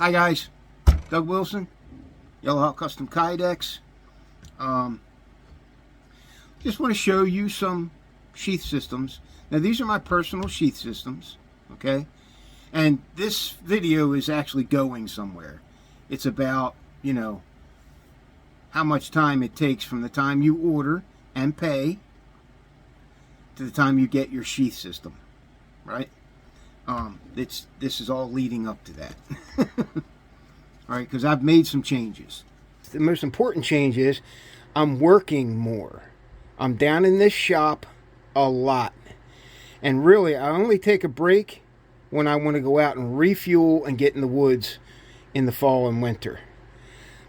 Hi guys, Doug Wilson, Yellow Hawk Custom Kydex. Just want to show you some sheath systems. Now these are my personal sheath systems, okay? And this video is actually going somewhere. It's about, you know, how much time it takes from the time you order and pay to the time you get your sheath system, right? This is all leading up to that. All right, because I've made some changes. The most important change is I'm working more. I'm down in this shop a lot. And really, I only take a break when I want to go out and refuel and get in the woods in the fall and winter.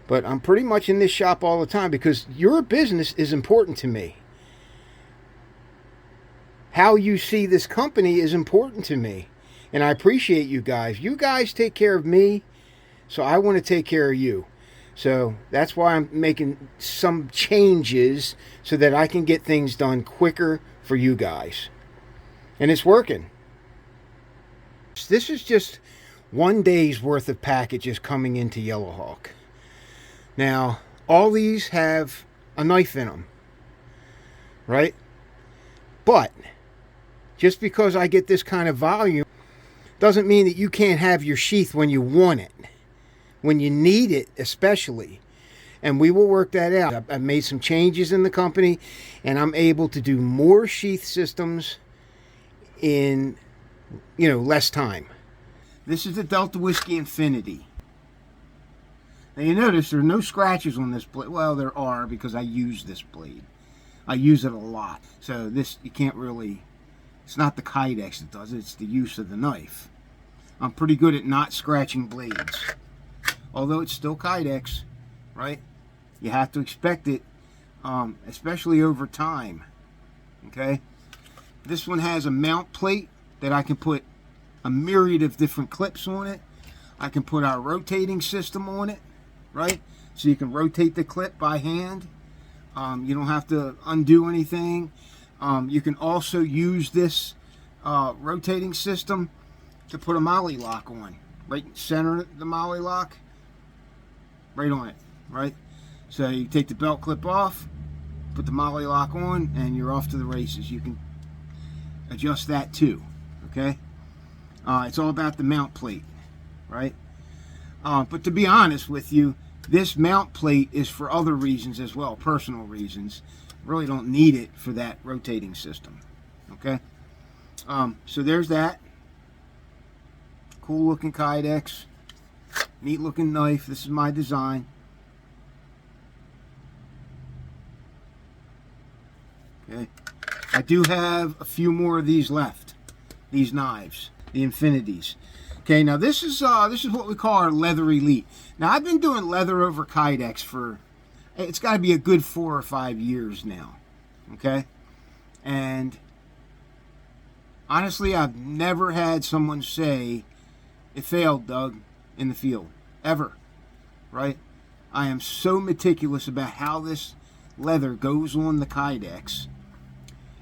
But I'm pretty much in this shop all the time because your business is important to me. How you see this company is important to me. And I appreciate you guys. You guys take care of me, so I want to take care of you. So that's why I'm making some changes so that I can get things done quicker for you guys. And it's working. This is just one day's worth of packages coming into Yellow Hawk. Now, all these have a knife in them, right? But just because I get this kind of volume doesn't mean that you can't have your sheath when you want it, when you need it especially. And we will work that out. I've made some changes in the company, and I'm able to do more sheath systems in, you know, less time. This is the Delta Whiskey Infinity. Now you notice there are no scratches on this blade. Well, there are because I use this blade. I use it a lot. So this, you can't really, it's not the Kydex that does it, it's the use of the knife. I'm pretty good at not scratching blades. Although it's still Kydex, right? You have to expect it, especially over time, okay? This one has a mount plate that I can put a myriad of different clips on it. I can put our rotating system on it, right? So you can rotate the clip by hand. You don't have to undo anything. You can also use this rotating system to put a molly lock on. Right in the center of the molly lock. Right on it, right? So you take the belt clip off, put the molly lock on, and you're off to the races. You can adjust that too, okay? It's all about the mount plate, right? But to be honest with you, this mount plate is for other reasons as well, personal reasons. Really don't need it for that rotating system, okay? So there's that. Cool looking Kydex. Neat looking knife. This is my design. Okay. I do have a few more of these left. These knives. The Infinities. Okay, now this is what we call our Leather Elite. Now I've been doing leather over Kydex for, it's got to be a good 4 or 5 years now. Okay? And honestly, I've never had someone say, "It failed, Doug, in the field." Ever. Right? I am so meticulous about how this leather goes on the Kydex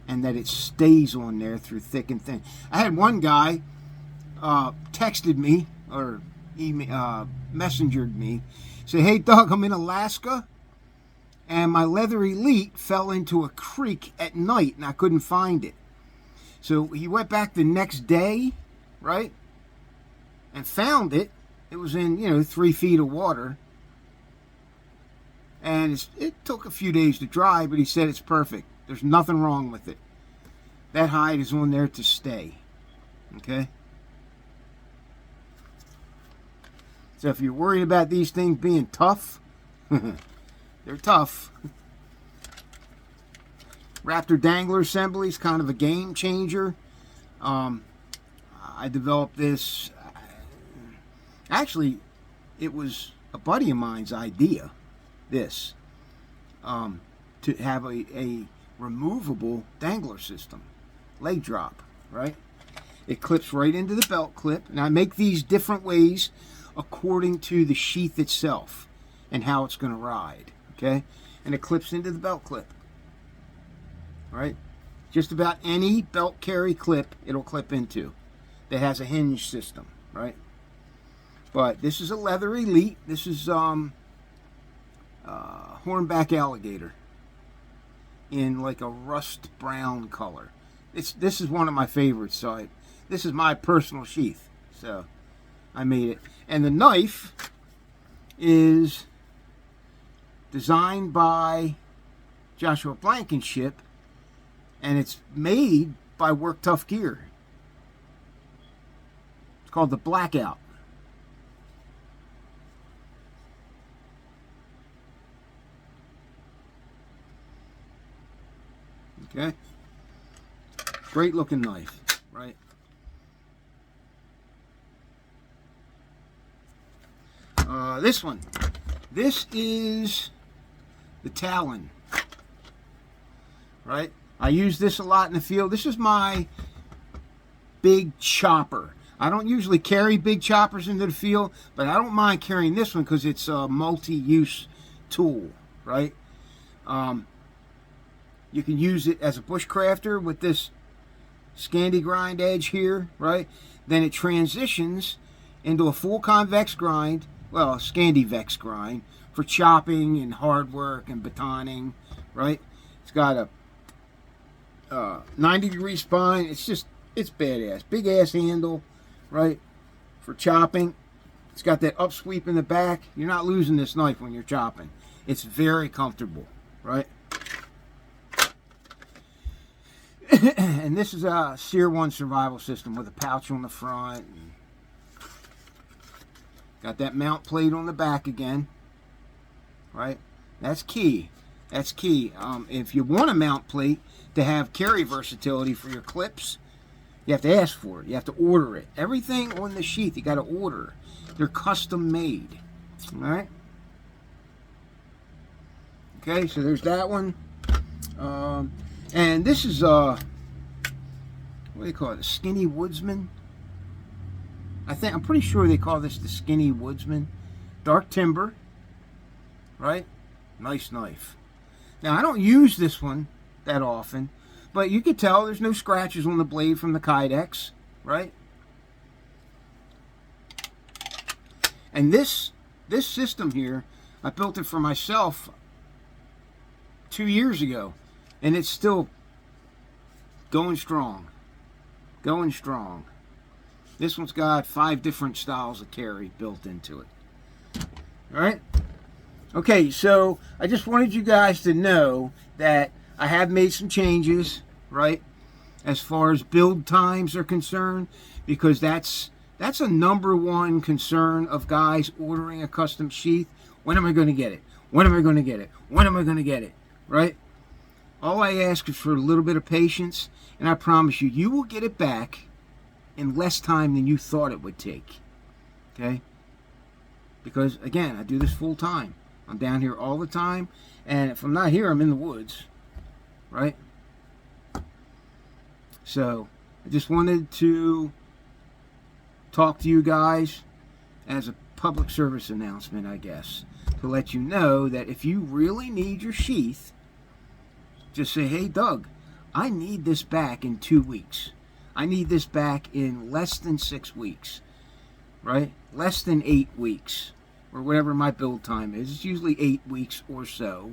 and that it stays on there through thick and thin. I had one guy texted me or messengered me, say, "Hey Doug, I'm in Alaska and my Leather Elite fell into a creek at night and I couldn't find it." So he went back the next day, right, and found it. It was in, you know, 3 feet of water. And it took a few days to dry, but he said it's perfect. There's nothing wrong with it. That hide is on there to stay. Okay? So if you're worried about these things being tough, they're tough. Raptor dangler assembly is kind of a game changer. I developed this. Actually, it was a buddy of mine's idea, this, to have a removable dangler system, leg drop, right? It clips right into the belt clip. And I make these different ways according to the sheath itself and how it's going to ride, okay? And it clips into the belt clip, right? Just about any belt carry clip it'll clip into that has a hinge system, right? But this is a leather elite. This is hornback alligator in like a rust brown color. This is one of my favorites. So this is my personal sheath. So I made it. And the knife is designed by Joshua Blankenship, and it's made by Work Tough Gear. It's called the Blackout. Okay, great looking knife, right? This one, this is the Talon, right? I use this a lot in the field. This is my big chopper. I don't usually carry big choppers into the field, but I don't mind carrying this one because it's a multi-use tool, right? You can use it as a bushcrafter with this Scandi grind edge here, right? Then it transitions into a full convex grind, well, a Scandi Vex grind for chopping and hard work and batoning, right? It's got a 90-degree spine. It's badass. Big ass handle, right? For chopping. It's got that upsweep in the back. You're not losing this knife when you're chopping. It's very comfortable, right? And this is a Sear 1 survival system with a pouch on the front. Got that mount plate on the back again, right? That's key. That's key. If you want a mount plate to have carry versatility for your clips, you have to ask for it. You have to order it. Everything on the sheath, you got to order. They're custom made. All right? Okay, so there's that one. And this is, what do they call it? A Skinny Woodsman? I'm pretty sure they call this the Skinny Woodsman. Dark timber, right? Nice knife. Now, I don't use this one that often, but you can tell there's no scratches on the blade from the Kydex, right? And this system here, I built it for myself 2 years ago, and it's still going strong. Going strong. This one's got 5 different styles of carry built into it. All right? Okay, so I just wanted you guys to know that I have made some changes, right, as far as build times are concerned, because that's a #1 concern of guys ordering a custom sheath. When am I going to get it? When am I going to get it? When am I going to get it? Right? All I ask is for a little bit of patience, and I promise you, you will get it back in less time than you thought it would take. Okay? Because, again, I do this full time. I'm down here all the time, and if I'm not here, I'm in the woods. Right? So, I just wanted to talk to you guys as a public service announcement, I guess, to let you know that if you really need your sheath, just say, hey, Doug, I need this back in 2 weeks. I need this back in less than 6 weeks, right? Less than 8 weeks, or whatever my build time is. It's usually 8 weeks or so,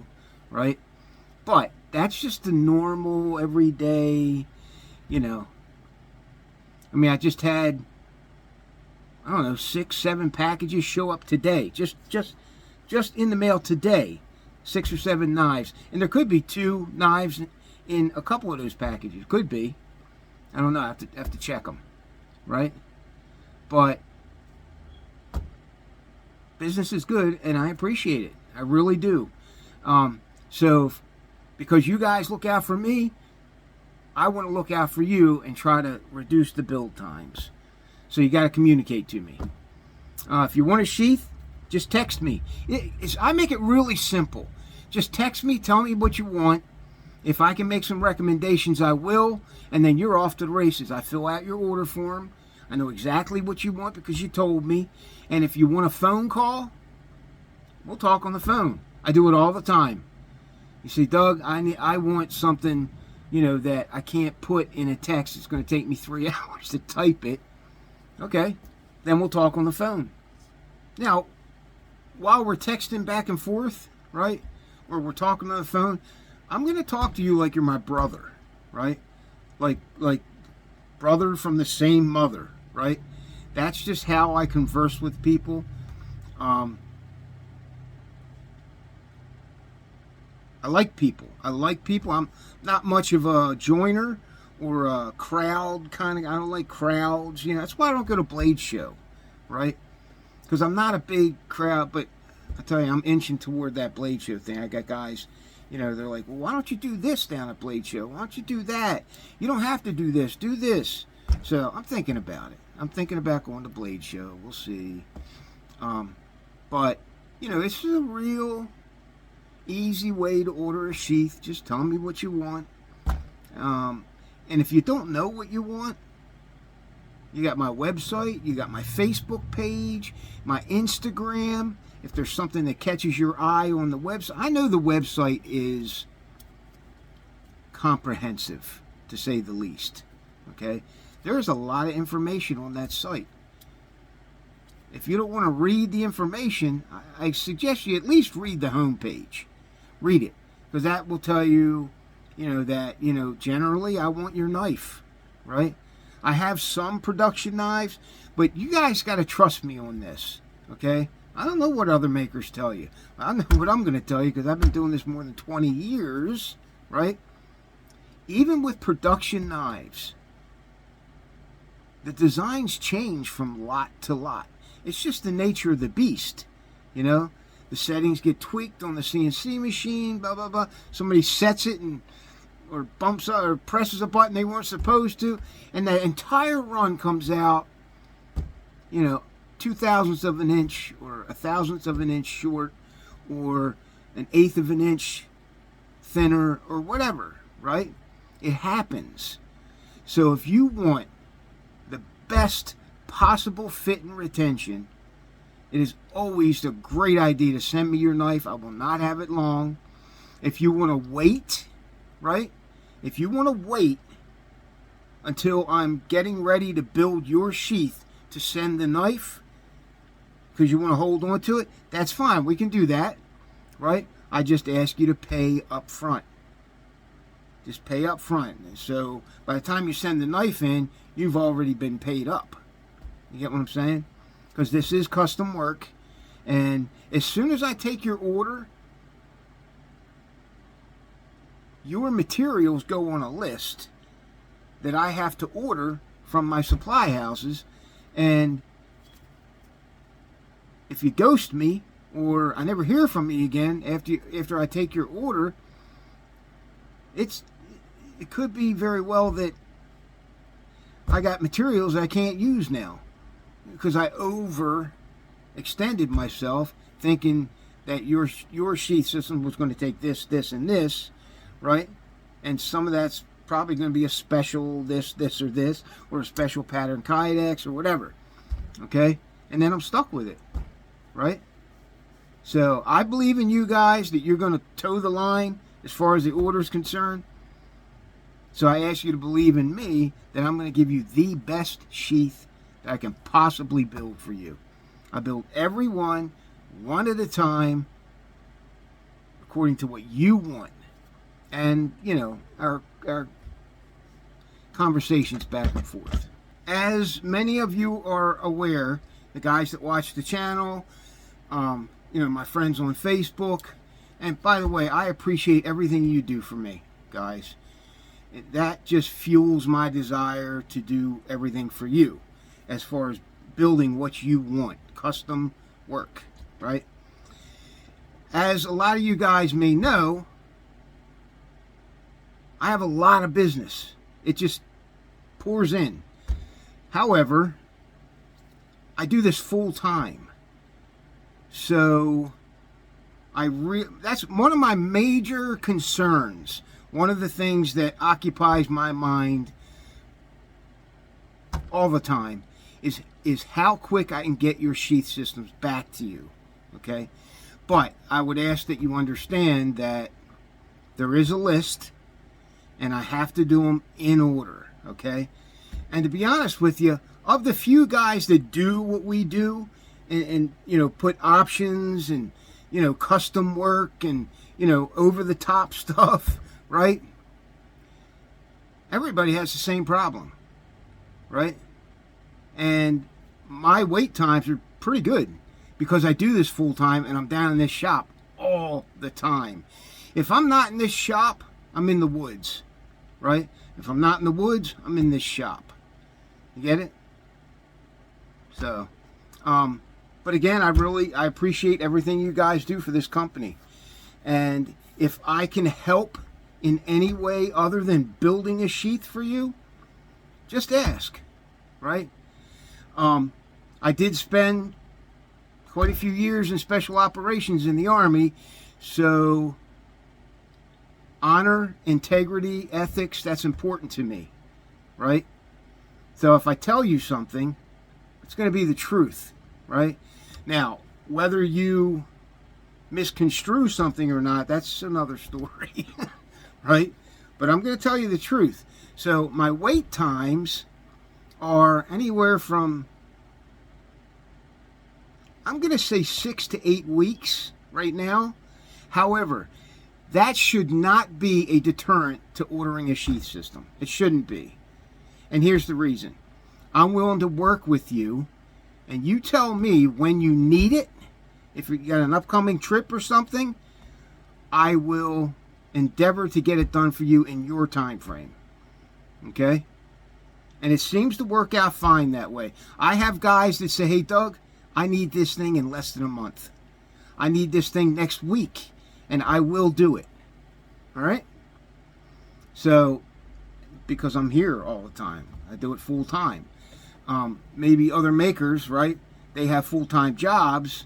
right? But that's just the normal, everyday, you know. I mean, I just had, I don't know, 6, 7 packages show up today. Just in the mail today. 6 or 7 knives. And there could be 2 knives in a couple of those packages. Could be. I don't know. I have to check them. Right? But business is good, and I appreciate it. I really do. So, because you guys look out for me, I want to look out for you and try to reduce the build times. So you got to communicate to me. If you want a sheath, just text me. I make it really simple. Just text me, tell me what you want. If I can make some recommendations, I will. And then you're off to the races. I fill out your order form. I know exactly what you want because you told me. And if you want a phone call, we'll talk on the phone. I do it all the time. You see, Doug, I want something, you know, that I can't put in a text. It's going to take me 3 hours to type it. Okay, then we'll talk on the phone. Now, while we're texting back and forth, right, or we're talking on the phone, I'm going to talk to you like you're my brother, right? Like brother from the same mother, right? That's just how I converse with people. I like people. I'm not much of a joiner or a crowd kind of. I don't like crowds. You know, that's why I don't go to Blade Show, right? Because I'm not a big crowd. But I tell you, I'm inching toward that Blade Show thing. I got guys, you know, they're like, well, why don't you do this down at Blade Show? Why don't you do that? You don't have to do this. Do this. So I'm thinking about it. I'm thinking about going to Blade Show. We'll see. But, you know, it's a real easy way to order a sheath. Just tell me what you want. And if you don't know what you want, you got my website, you got my Facebook page, my Instagram. If there's something that catches your eye on the website, I know the website is comprehensive, to say the least. Okay? There's a lot of information on that site. If you don't want to read the information, I suggest you at least read the homepage. Read it, because that will tell you, you know, that, you know, generally I want your knife, right? I have some production knives, but you guys got to trust me on this, okay? I don't know what other makers tell you. I know what I'm going to tell you, because I've been doing this more than 20 years, right? Even with production knives, the designs change from lot to lot. It's just the nature of the beast, you know? The settings get tweaked on the CNC machine, blah, blah, blah. Somebody sets it and or bumps or presses a button they weren't supposed to, and that entire run comes out, you know, 0.02 of an inch or 1,000th of an inch short or 1/8 of an inch thinner or whatever, right? It happens. So if you want the best possible fit and retention, it is always a great idea to send me your knife. I will not have it long. If you want to wait, right? If you want to wait until I'm getting ready to build your sheath to send the knife, because you want to hold on to it, that's fine. We can do that, right? I just ask you to pay up front. Just pay up front. And so by the time you send the knife in, you've already been paid up. You get what I'm saying? Because this is custom work. And as soon as I take your order, your materials go on a list that I have to order from my supply houses. And if you ghost me, or I never hear from you again after I take your order, it could be very well that I got materials I can't use now, because I overextended myself thinking that your sheath system was going to take this, this, and this, right? And some of that's probably going to be a special this, or this, or a special pattern Kydex or whatever, okay? And then I'm stuck with it, right? So I believe in you guys that you're going to toe the line as far as the order is concerned. So I ask you to believe in me that I'm going to give you the best sheath that I can possibly build for you. I build every one at a time, according to what you want. And, you know, our conversations back and forth. As many of you are aware, the guys that watch the channel, you know, my friends on Facebook, and by the way, I appreciate everything you do for me, guys. That just fuels my desire to do everything for you as far as building what you want, custom work, right? As a lot of you guys may know, I have a lot of business. It just pours in. However, I do this full time. So that's one of my major concerns. One of the things that occupies my mind all the time is how quick I can get your sheath systems back to you, okay? But I would ask that you understand that there is a list, and I have to do them in order, okay? And to be honest with you, of the few guys that do what we do, and you know, put options and, you know, custom work and, you know, over the top stuff, right? Everybody has the same problem, right? And my wait times are pretty good because I do this full time and I'm down in this shop all the time. If I'm not in this shop, I'm in the woods, right? If I'm not in the woods, I'm in this shop. You get it? So, but again, I appreciate everything you guys do for this company. And if I can help in any way other than building a sheath for you, just ask, right? I did spend quite a few years in special operations in the Army, so honor, integrity, ethics, that's important to me, right? So if I tell you something, it's going to be the truth, right? Now, whether you misconstrue something or not, that's another story, right? But I'm going to tell you the truth. So my wait times are anywhere from, I'm going to say 6 to 8 weeks right now. However, that should not be a deterrent to ordering a sheath system. It shouldn't be. And here's the reason. I'm willing to work with you, and you tell me when you need it. If you got an upcoming trip or something, I will endeavor to get it done for you in your time frame. Okay? And it seems to work out fine that way. I have guys that say, hey, Doug, I need this thing in less than a month. I need this thing next week, and I will do it. All right? So, because I'm here all the time. I do it full time. Maybe other makers, right? They have full-time jobs.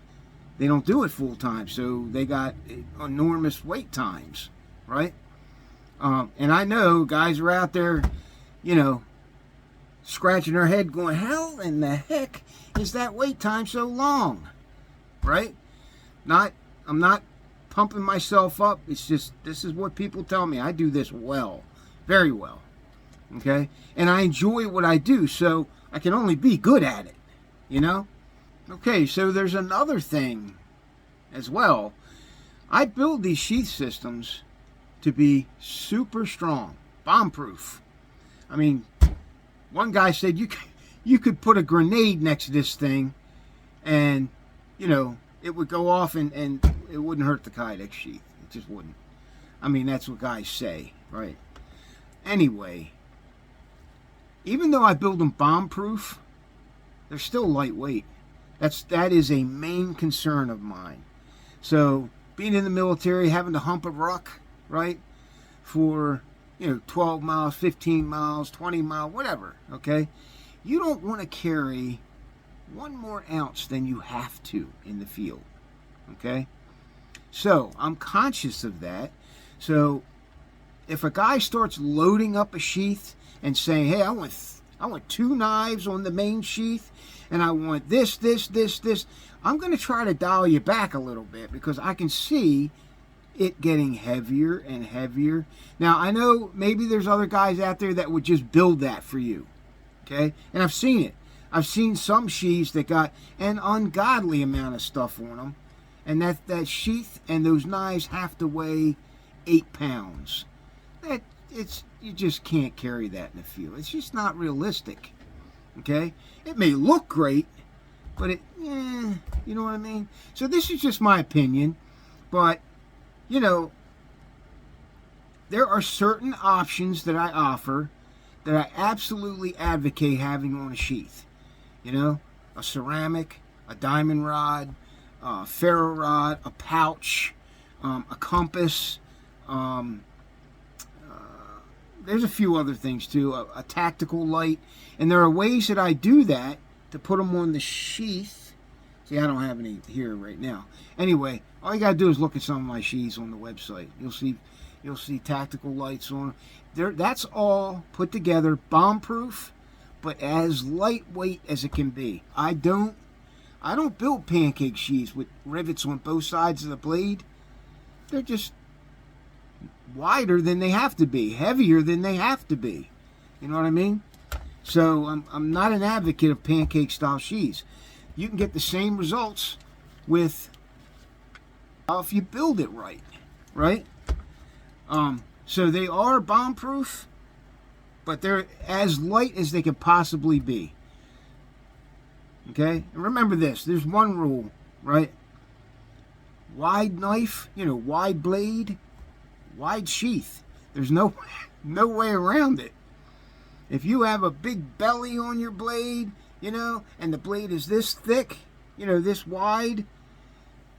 They don't do it full-time, so they got enormous wait times, right? And I know guys are out there, you know, scratching their head going, how in the heck is that wait time so long, right? I'm not pumping myself up. It's just, this is what people tell me. I do this well, very well, okay? And I enjoy what I do, so I can only be good at it, you know? Okay, so there's another thing as well. I build these sheath systems to be super strong, bomb-proof. I mean, one guy said you could put a grenade next to this thing and, you know, it would go off and it wouldn't hurt the Kydex sheath. It just wouldn't. I mean, that's what guys say, right? Anyway, even though I build them bomb-proof, they're still lightweight. That is a main concern of mine. So, being in the military, having to hump a ruck, right, for, you know, 12 miles, 15 miles, 20 miles, whatever, okay? You don't want to carry 1 more ounce than you have to in the field, okay? So, I'm conscious of that. So, if a guy starts loading up a sheath and saying, hey, I want 2 knives on the main sheath, and I want this, I'm going to try to dial you back a little bit because I can see it getting heavier and heavier. Now, I know maybe there's other guys out there that would just build that for you, okay? And I've seen it. I've seen some sheaths that got an ungodly amount of stuff on them, and that sheath and those knives have to weigh 8 pounds. You just can't carry that in the field. It's just not realistic, okay? It may look great, but you know what I mean? So this is just my opinion, but, you know, there are certain options that I offer that I absolutely advocate having on a sheath. You know, a ceramic, a diamond rod, a ferro rod, a pouch, a compass, there's a few other things too, a tactical light, and there are ways that I do that to put them on the sheath. See, I don't have any here right now. Anyway, all you gotta do is look at some of my sheaths on the website. You'll see tactical lights on them. That's all put together, bomb-proof, but as lightweight as it can be. I don't build pancake sheaths with rivets on both sides of the blade. They're just wider than they have to be, heavier than they have to be. You know what I mean? So I'm not an advocate of pancake style sheaths. you can get the same results with if you build it right, right? So they are bomb proof, but they're as light as they could possibly be. Okay, and remember this, there's one rule, right? Wide knife, wide blade, wide sheath. There's no way around it. If you have a big belly on your blade, and the blade is this thick, this wide,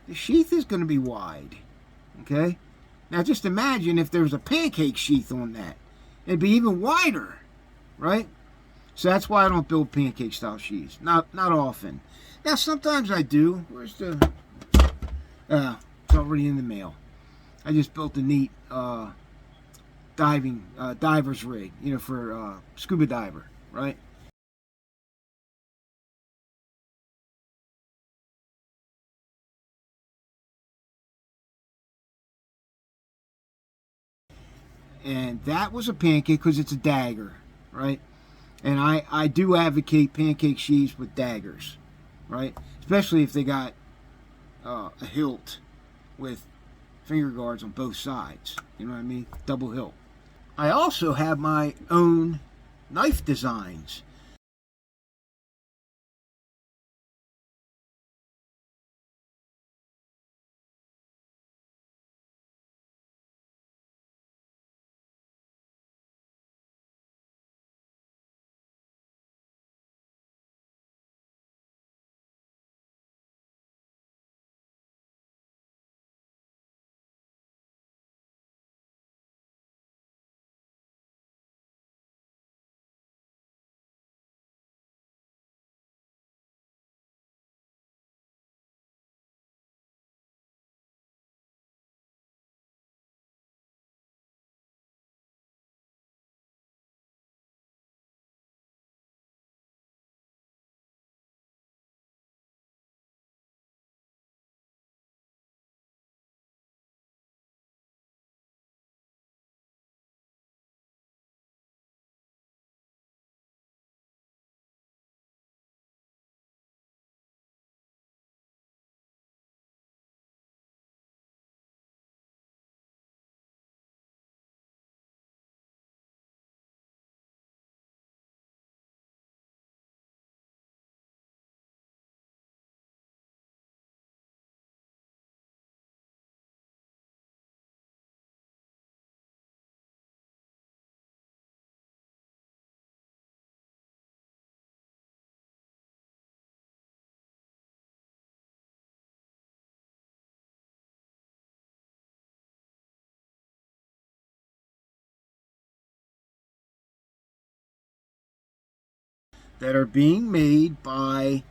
the sheath is going to be wide. Okay? Now just imagine if there's a pancake sheath on that. It'd be even wider, right? So that's why I don't build pancake style sheaths. Not often. Now sometimes I do. Where's the... it's already in the mail. I just built a neat diver's rig, for scuba diver, right? And that was a pancake because it's a dagger, right? And I do advocate pancake sheaths with daggers, right? Especially if they got a hilt with finger guards on both sides. You know what I mean? Double hilt. I also have my own knife designs. That are being made by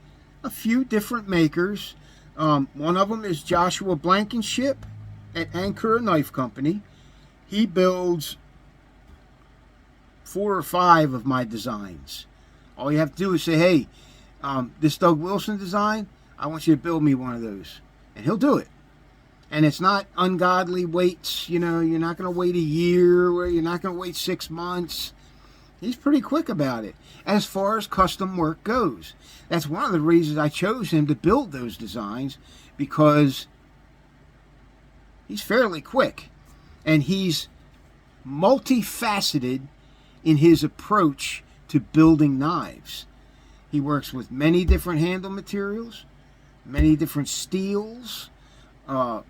a few different makers. One of them is Joshua Blankenship at Anchor Knife Company. He builds 4 or 5 of my designs. All you have to do is say, hey, this Doug Wilson design, I want you to build me one of those. And he'll do it. And it's not ungodly waits. You're not going to wait a year, or you're not going to wait 6 months. He's pretty quick about it as far as custom work goes. That's one of the reasons I chose him to build those designs, because he's fairly quick and he's multifaceted in his approach to building knives. He works with many different handle materials, many different steels. What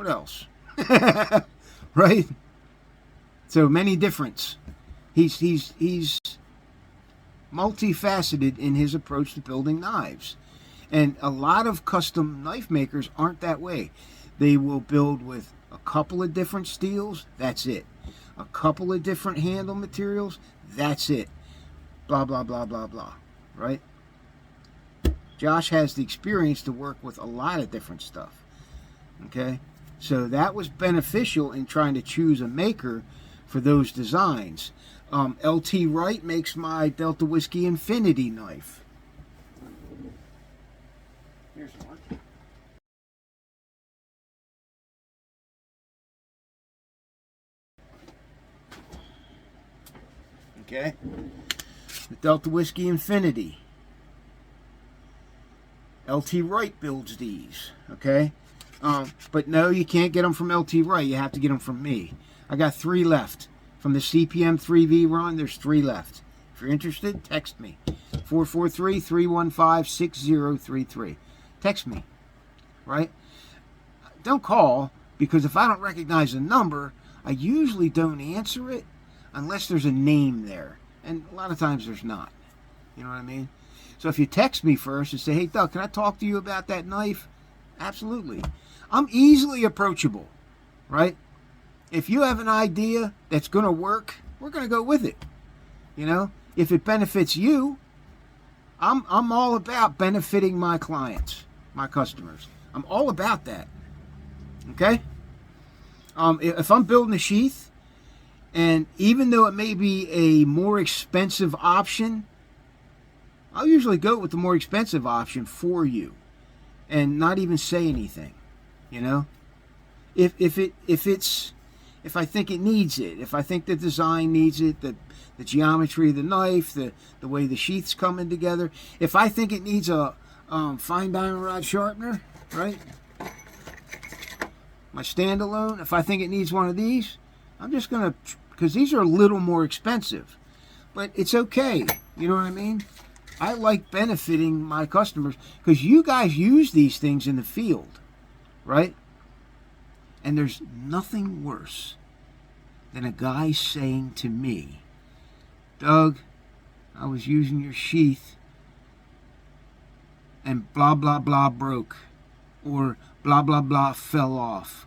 else? Right? So many different. He's multifaceted in his approach to building knives. And a lot of custom knife makers aren't that way. They will build with a couple of different steels, that's it. A couple of different handle materials, that's it. Blah, blah, blah, blah, blah. Right? Josh has the experience to work with a lot of different stuff. Okay? So that was beneficial in trying to choose a maker for those designs. LT Wright makes my Delta Whiskey Infinity knife. Here's one. Okay. The Delta Whiskey Infinity. LT Wright builds these, okay? But no, you can't get them from LT Wright. You have to get them from me. I got 3 left. From the CPM 3V run, there's 3 left. If you're interested, text me. 443-315-6033. Text me, right? Don't call, because if I don't recognize a number, I usually don't answer it unless there's a name there. And a lot of times there's not. You know what I mean? So if you text me first and say, hey, Doug, can I talk to you about that knife? Absolutely. I'm easily approachable, right? If you have an idea that's going to work, we're going to go with it. You know, if it benefits you, I'm all about benefiting my clients, my customers. I'm all about that. Okay? If I'm building a sheath, and even though it may be a more expensive option, I'll usually go with the more expensive option for you and not even say anything, you know? If I think it needs it, if I think the design needs it, the geometry of the knife, the way the sheath's coming together, if I think it needs a fine diamond rod sharpener, right? My standalone, if I think it needs one of these, I'm just going to, because these are a little more expensive, but it's okay. You know what I mean? I like benefiting my customers because you guys use these things in the field, right? And there's nothing worse than a guy saying to me, Doug, I was using your sheath and blah, blah, blah broke, or blah, blah, blah fell off.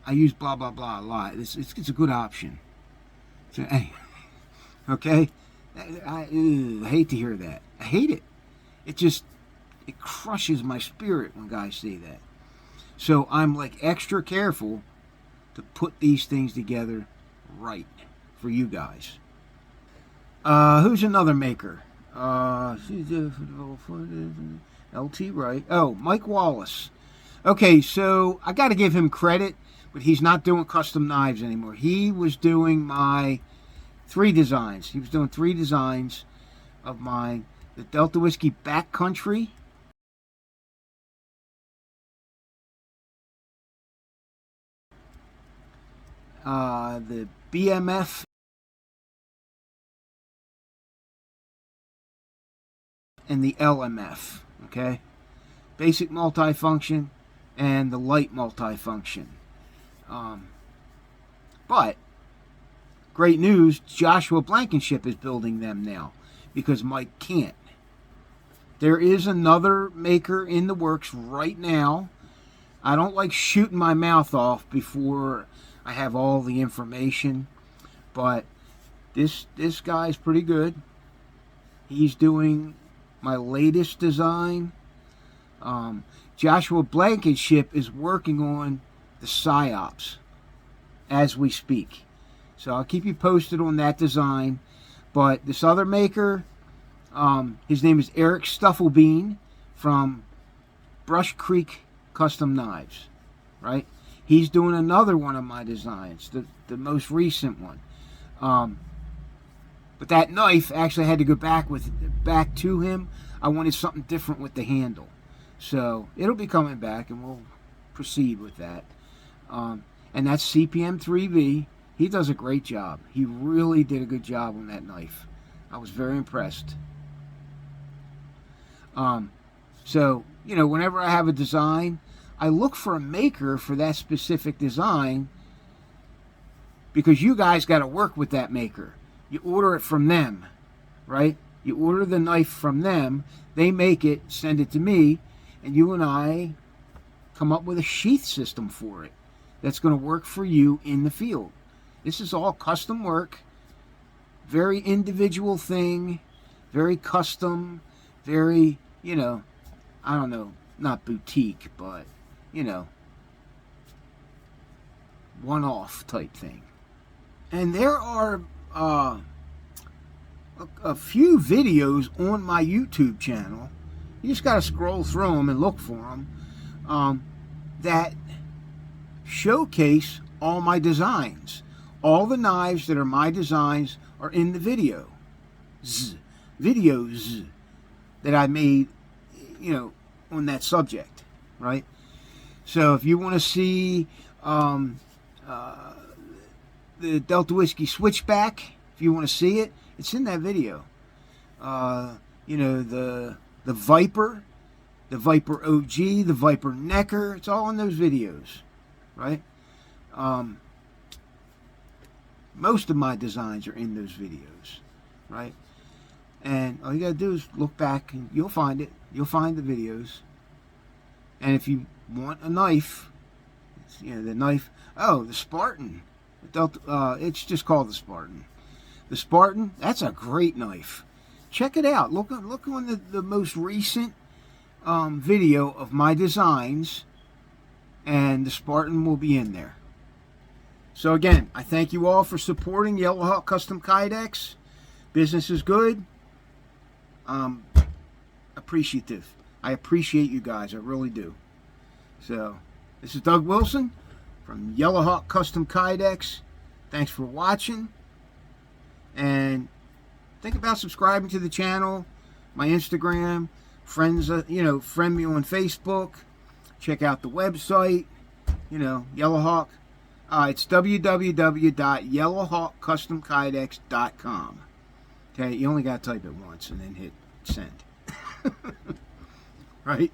I use blah, blah, blah a lot. It's a good option. So, hey, okay? I hate to hear that. I hate it. It crushes my spirit when guys say that. So I'm like extra careful to put these things together right for you guys. Who's another maker? LT Wright. Oh, Mike Wallace. Okay, so I got to give him credit, but he's not doing custom knives anymore. He was doing my 3 designs. He was doing 3 designs of mine. The Delta Whiskey Backcountry. The BMF. And the LMF. Okay? Basic multifunction and the light multifunction. But great news, Joshua Blankenship is building them now because Mike can't. There is another maker in the works right now. I don't like shooting my mouth off before I have all the information, but this guy's pretty good. He's doing my latest design. Joshua Blankenship is working on the PSYOPs as we speak. So I'll keep you posted on that design. But this other maker, his name is Eric Stufflebean from Brush Creek Custom Knives, right? He's doing another one of my designs, the most recent one. But that knife actually had to go back to him. I wanted something different with the handle. So it'll be coming back and we'll proceed with that. And that's CPM 3V. He does a great job. He really did a good job on that knife. I was very impressed. So, you know, whenever I have a design, I look for a maker for that specific design because you guys got to work with that maker. You order it from them, right? You order the knife from them, they make it, send it to me, and you and I come up with a sheath system for it that's going to work for you in the field. This is all custom work, very individual thing, very custom, very, you know, I don't know, not boutique, but, you know, one-off type thing. And there are a few videos on my YouTube channel. You just got to scroll through them and look for them that showcase all my designs. All the knives that are my designs are in the videos that I made, you know, on that subject, right? So if you want to see the Delta Whiskey Switchback, if you want to see it, it's in that video. You know, the Viper, the Viper OG, the Viper Necker, it's all in those videos, right? Most of my designs are in those videos, right? And all you gotta do is look back and you'll find it. You'll find the videos. And if you want a knife, you know, the knife, oh, the Spartan. It's just called the Spartan. The Spartan, that's a great knife. Check it out. Look on the most recent video of my designs, and the Spartan will be in there. So again, I thank you all for supporting Yellow Hawk Custom Kydex. Business is good. Appreciative. I appreciate you guys. I really do. So, this is Doug Wilson from Yellow Hawk Custom Kydex. Thanks for watching. And think about subscribing to the channel, my Instagram, friends, you know, friend me on Facebook. Check out the website, you know, Yellow Hawk. It's www.yellowhawkcustomkydex.com. Okay, you only got to type it once and then hit send. Right?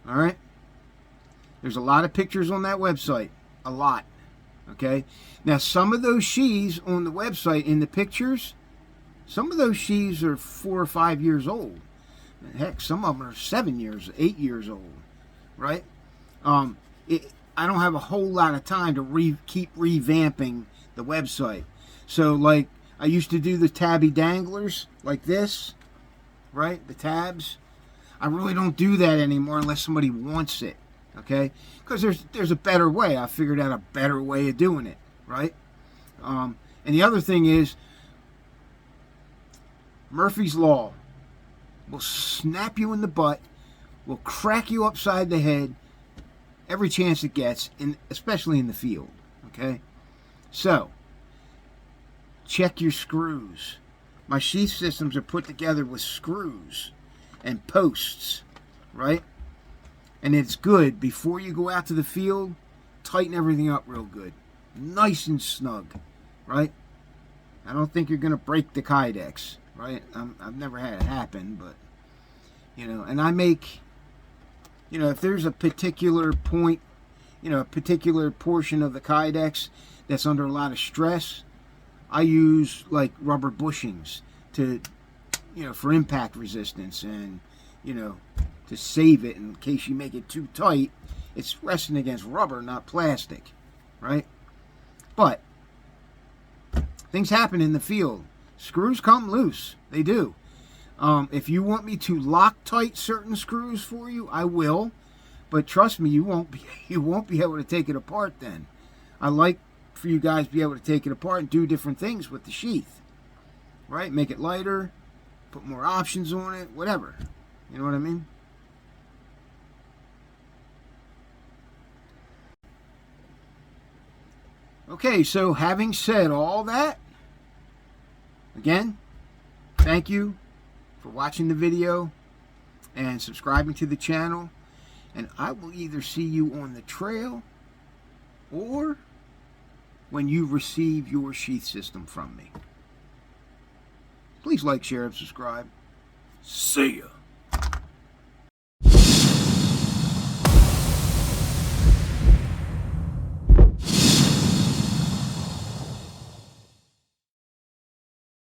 All right? There's a lot of pictures on that website. A lot. Okay? Now, some of those sheaths on the website in the pictures, some of those sheaths are 4 or 5 years old. Heck, some of them are 7 years, 8 years old. Right? I don't have a whole lot of time to keep revamping the website. So, like, I used to do the tabby danglers like this, right? The tabs. I really don't do that anymore unless somebody wants it, okay? Because there's a better way. I figured out a better way of doing it, right? And the other thing is, Murphy's Law will snap you in the butt, will crack you upside the head every chance it gets, especially in the field, okay? So, check your screws. My sheath systems are put together with screws and posts, right? And it's good. Before you go out to the field, tighten everything up real good. Nice and snug, right? I don't think you're going to break the Kydex, right? I've never had it happen, but, you know, and I make, you know, if there's a particular point, you know, a particular portion of the Kydex that's under a lot of stress, I use like rubber bushings to, you know, for impact resistance and, you know, to save it in case you make it too tight. It's resting against rubber, not plastic, right? But things happen in the field. Screws come loose. They do. If you want me to Loctite certain screws for you, I will. But trust me, you won't be able to take it apart then. I like for you guys to be able to take it apart and do different things with the sheath, right? Make it lighter, put more options on it, whatever. You know what I mean? Okay, so having said all that, again, thank you for watching the video and subscribing to the channel, and I will either see you on the trail or when you receive your sheath system from me. Please like, share, and subscribe. See ya.